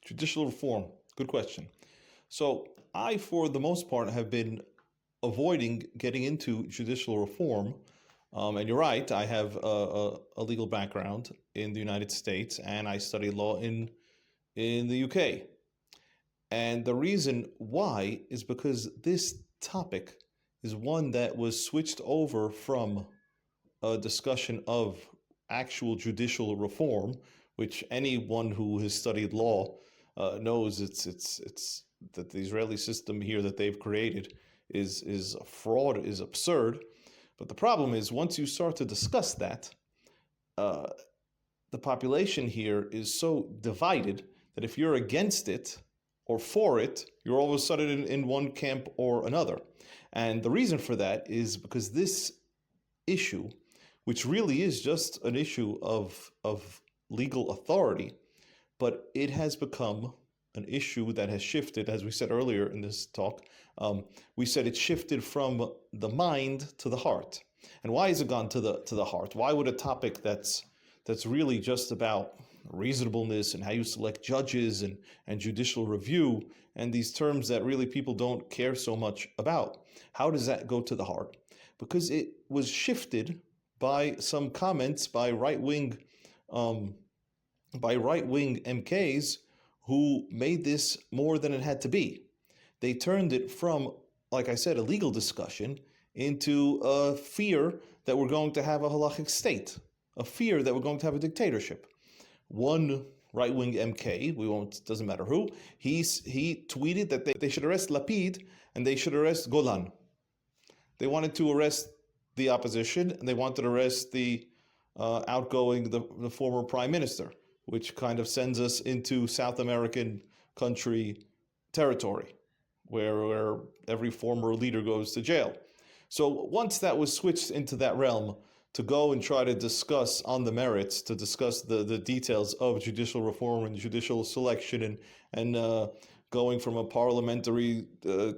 Judicial reform. Good question. So I, for the most part, have been avoiding getting into judicial reform. And you're right, I have a legal background in the United States, and I studied law in the UK. And the reason why is because this topic is one that was switched over from a discussion of actual judicial reform, which anyone who has studied law knows it's that the Israeli system here that they've created is a fraud, is absurd. But the problem is, once you start to discuss that, the population here is so divided that if you're against it or for it, you're all of a sudden in one camp or another. And the reason for that is because this issue, which really is just an issue of legal authority, but it has become an issue that has shifted, as we said earlier in this talk. We said it shifted from the mind to the heart. And why has it gone to the heart? Why would a topic that's really just about reasonableness and how you select judges and judicial review and these terms that really people don't care so much about, how does that go to the heart? Because it was shifted by some comments by right-wing MKs who made this more than it had to be. They turned it from, like I said, a legal discussion into a fear that we're going to have a halachic state, a fear that we're going to have a dictatorship. One right-wing MK, doesn't matter who, he tweeted that they should arrest Lapid and they should arrest Golan. They wanted to arrest the opposition and they wanted to arrest the the former prime minister, which kind of sends us into South American country territory, where every former leader goes to jail. So once that was switched into that realm, to go and try to discuss on the merits, to discuss the details of judicial reform and judicial selection and going from a parliamentary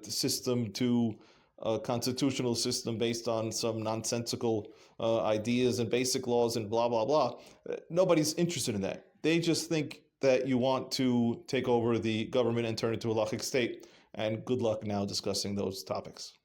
system to a constitutional system based on some nonsensical ideas and basic laws and blah, blah, blah. Nobody's interested in that. They just think that you want to take over the government and turn it to a halachic state. And good luck now discussing those topics.